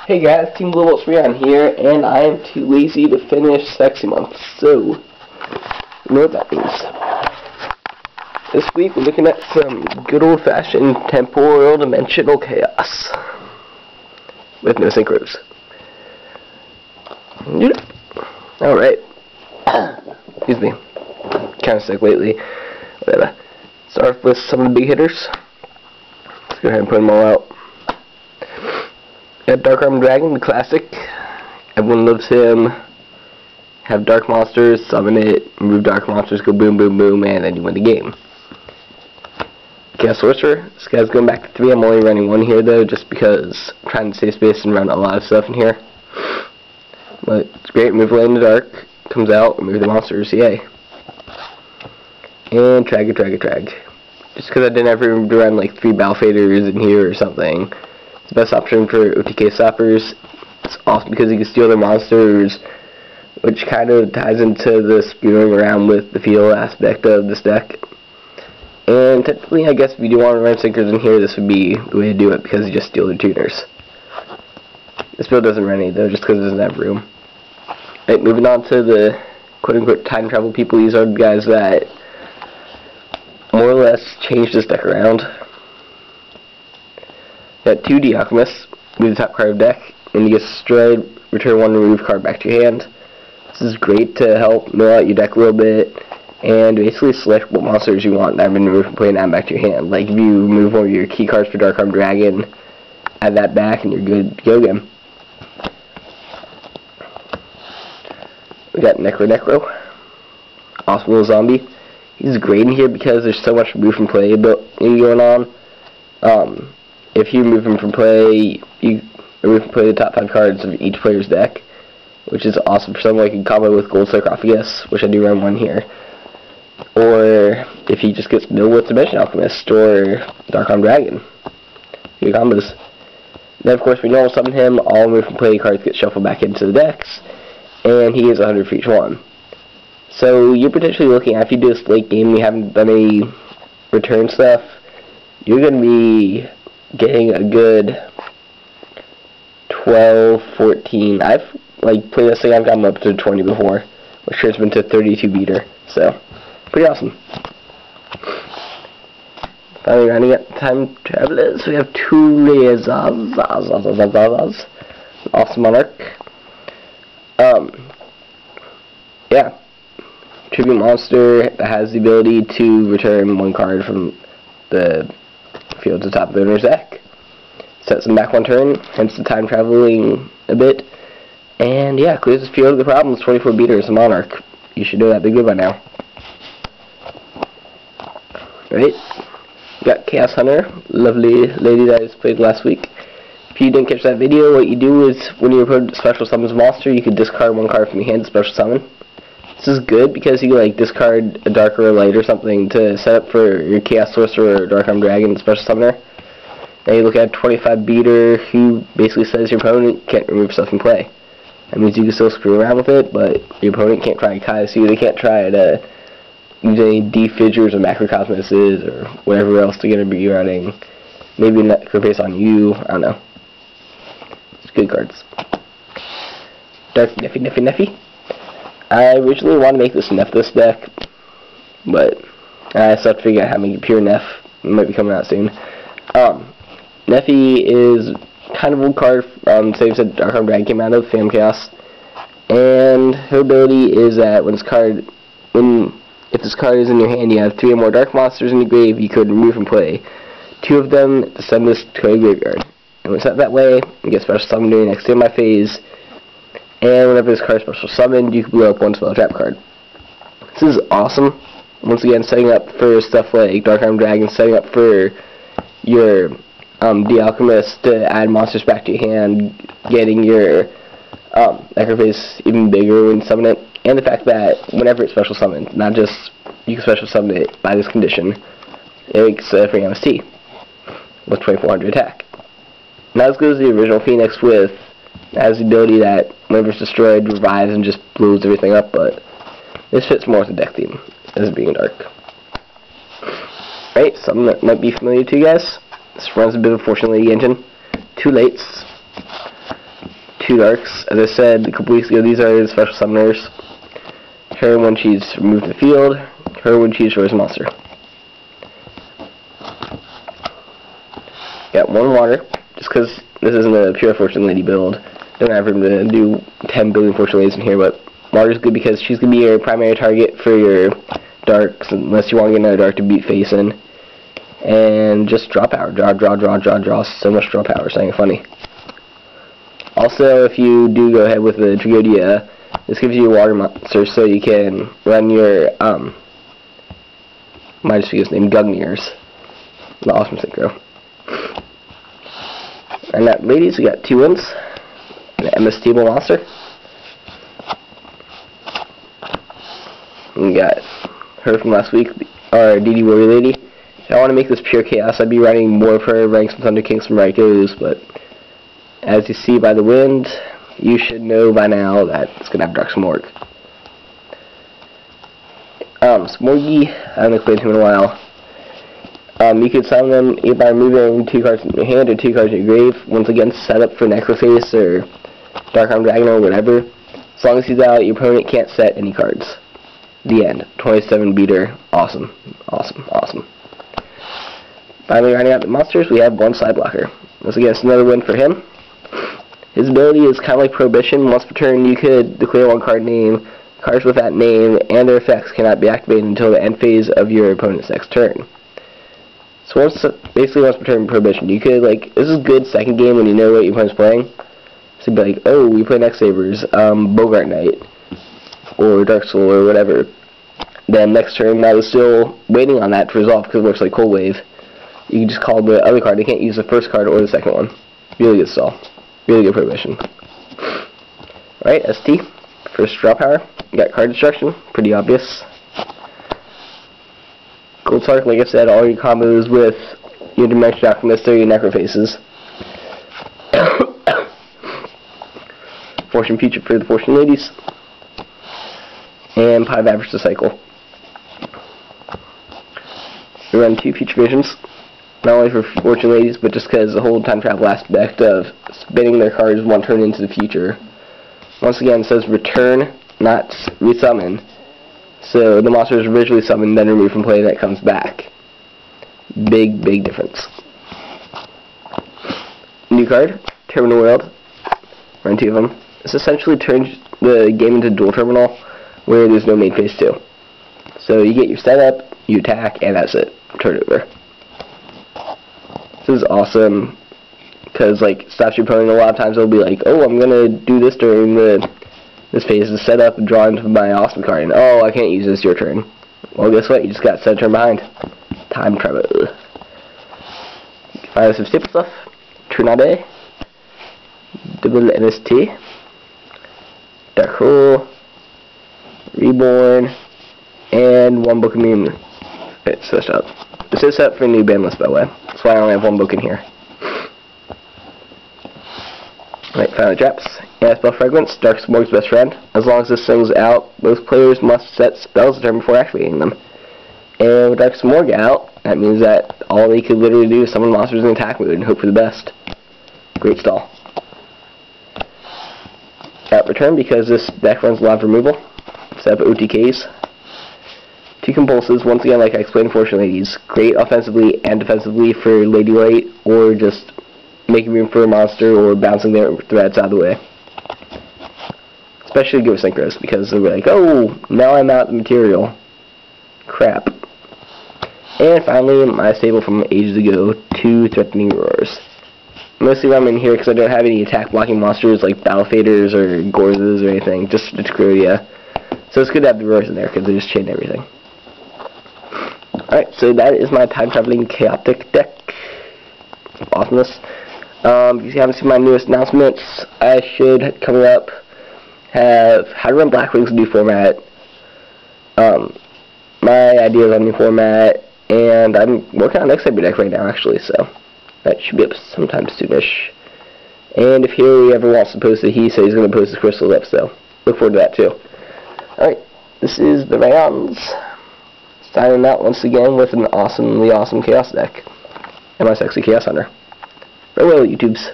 Hey guys, Team Global Freon here, and I am too lazy to finish Sexy Month, so you know what that means. This week we're looking at some good old-fashioned temporal dimensional chaos with no synchros. Alright. Excuse me. Kind of sick lately. Whatever. Start off with some of the big hitters. Let's go ahead and put them all out. Got Dark Armored Dragon, the classic. Everyone loves him. Have Dark Monsters, summon it, remove Dark Monsters, go boom, boom, boom, and then you win the game. Chaos Sorcerer. This guy's going back to 3. I'm only running 1 here though, just because I'm trying to save space and run a lot of stuff in here. But it's great. Remove Light in the Dark. Comes out, remove the monsters, yay. And Trag. Just because I didn't ever run like 3 Battle Faders in here or something. The best option for OTK stoppers. It's awesome because you can steal their monsters, which kind of ties into the spewing around with the feel aspect of this deck. And technically, I guess if you do want to run Syncers in here, this would be the way to do it because you just steal their tuners. This build doesn't run any though, just because it doesn't have room. Right, moving on to the quote-unquote time travel people. These are the guys that more or less change this deck around. Got 2 D Alchemists, move the top card of the deck, and you get destroyed, return 1 remove card back to your hand. This is great to help mill out your deck a little bit, and basically select what monsters you want that have been removed from play and add back to your hand. Like if you remove one of your key cards for Dark Armored Dragon, add that back and you're good to go again. We got Necro. Awesome little zombie. He's great in here because there's so much remove from play going on. If you remove him from play, you remove from play the top 5 cards of each player's deck, which is awesome for something like a combo with Gold Sarcophagus, which I do run 1 here. Or if he just gets milled with Dimension Alchemist or Dark Armored Dragon. Good combos. Then of course we normal summon him, all remove from play cards get shuffled back into the decks, and he is 100 for each one. So you're potentially looking at, if you do this late game and you haven't done any return stuff, you're going to be getting a good 12, 14. I've played this thing, I've gotten up to 20 before, which turns me into 32 beater. So pretty awesome. Finally rounding up time travelers, we have 2 Rezaz. Awesome Monarch. Yeah. Tribute monster that has the ability to return 1 card from the field to the top of the owner's deck. Sets them back 1 turn, hence the time traveling a bit. And yeah, clears the field of the problems. 24 beater is a Monarch. You should know that big good by now. Right? We got Chaos Hunter, lovely lady that I just played last week. If you didn't catch that video, what you do is when your opponent special summons a monster, you can discard 1 card from your hand to special summon. This is good because you can discard a Dark or a Light or something to set up for your Chaos Sorcerer or Dark Armored Dragon special summoner. Now you look at 25 beater who basically says your opponent can't remove stuff from play. That means you can still screw around with it, but your opponent can't try to Kai's you. They can't try to use any D-Fidgers or Macrocosmoses or whatever else they're going to be running. Maybe Necropace on you. I don't know. It's good cards. Dark Neffy. I originally wanted to make this Neff deck, but I still have to figure out how to make it pure Neff. It might be coming out soon. Neffy is kind of old card. Same as Dark Armored Dragon came out of Phantom Chaos, and her ability is that if this card is in your hand, you have 3 or more Dark Monsters in your grave. You could remove from play 2 of them to send this to a graveyard. And when it's set that way, you get special summon during the next standby phase. And whenever this card is special summoned, you can blow up 1 spell trap card. This is awesome. Once again, setting up for stuff like Dark Armored Dragon, setting up for your D Alchemist to add monsters back to your hand, getting your Necropace even bigger when you summon it, and the fact that whenever it's special summoned, not just you can special summon it by this condition, it makes free MST with 2400 attack. Not as good as the original Phoenix with has the ability that whenever it's destroyed, revives and just blows everything up, but this fits more with the deck theme as being dark. Right, something that might be familiar to you guys. This runs a bit of Fortune Lady engine. 2 Lates. 2 darks. As I said a couple weeks ago, these are the special summoners. Her when she's removed the field, her when she destroys a monster. Got 1 water, just because this isn't a pure Fortune Lady build. Don't have room to do 10 billion Fortune Ladies in here, but water's good because she's going to be your primary target for your darks, unless you want to get another dark to beat face in. And just draw power. Draw. So much draw power, it's not even funny. Also, if you do go ahead with the Tragoedia, this gives you a water monster so you can run your, might just be his name, Gugniers. The awesome synchro. And that ladies, we got 2 wins. An MS Table monster. We got her from last week, our DD Warrior Lady. If I want to make this pure chaos, I'd be running more of her ranks from Thunder Kings from Raikos, but as you see by the wind, you should know by now that it's going to have Dark Smorg. Smorgy, I haven't played him in a while. You could summon them either by removing 2 cards in your hand or 2 cards in your grave. Once again, set up for Necroface or Dark-Armed Dragon or whatever. As long as he's out, your opponent can't set any cards. The end. 27 beater. Awesome. Finally, rounding out the monsters, we have 1 side blocker. Once again, it's another win for him. His ability is kind of like Prohibition. Once per turn, you could declare 1 card name. Cards with that name and their effects cannot be activated until the end phase of your opponent's next turn. So basically once per turn Prohibition. You could, like, this is good second game when you know what your opponent's playing. So you'd be like, oh, we play Next Sabers, Bogart Knight, or Dark Soul, or whatever. Then next turn, I was still waiting on that to resolve because it works like Cold Wave. You can just call the other card. They can't use the first card or the second one. Really good stall. Really good Prohibition. Alright, ST. First draw power. You got card destruction. Pretty obvious. Gold Sark, like I said, all your combos with your Dimension Alchemist or your Necrofaces. Fortune Future for the Fortune Ladies. And Pi Average to cycle. We run 2 Future Visions. Not only for Fortune Ladies, but just because the whole time travel aspect of spinning their cards 1 turn into the future. Once again, it says return, not resummon. So the monster is originally summoned, then removed from play, that comes back. Big difference. New card, Terminal World. Run 2 of them. This essentially turns the game into Dual Terminal, where there's no main phase 2. So you get your setup, you attack, and that's it. Turn over. This is awesome, because like stops your opponent. A lot of times they'll be like, oh, I'm gonna do this during this phase to set up and draw into my awesome card, and oh, I can't use this, your turn. Well, guess what? You just got set a turn behind. Time travel. Find some staple stuff. Trinade. Double NST. Dark Hole. Reborn. And 1 book immune. Okay, switched up. This is set for a new ban list, by the way. That's why I only have 1 book in here. Right, final traps. Yeah, spell fragments. Dark Smorg's best friend. As long as this thing's out, both players must set spells a turn before activating them. And with Dark Smorg out, that means that all they could literally do is summon monsters in attack mode and hope for the best. Great stall. At return, because this deck runs a lot of removal. Set up OTKs. 2 compulses, once again, like I explained, Fortune Ladies. Great offensively and defensively for Lady Light, or just making room for a monster, or bouncing their threats out of the way. Especially good with Synchros, because they're like, oh, now I'm out of material. Crap. And finally, my stable from ages ago, 2 Threatening Roars. Mostly I'm in here because I don't have any attack blocking monsters like Battle Faders or Gorzes or anything, just the Tragoedia. So it's good to have the Roars in there because they just chain everything. Alright, so that is my time-traveling chaotic deck. Awesomeness. If you haven't seen my newest announcements, I should, coming up, have how to run Blackwing's new format, my ideas on new format, and I'm working on Next Saber deck right now, actually, so that should be up sometime soonish. And if Harry ever wants to post it, he says he's going to post his crystals up, so look forward to that, too. Alright, this is the Rayons, signing out once again with an awesome Chaos deck, and my sexy Chaos Hunter. Farewell, YouTubes.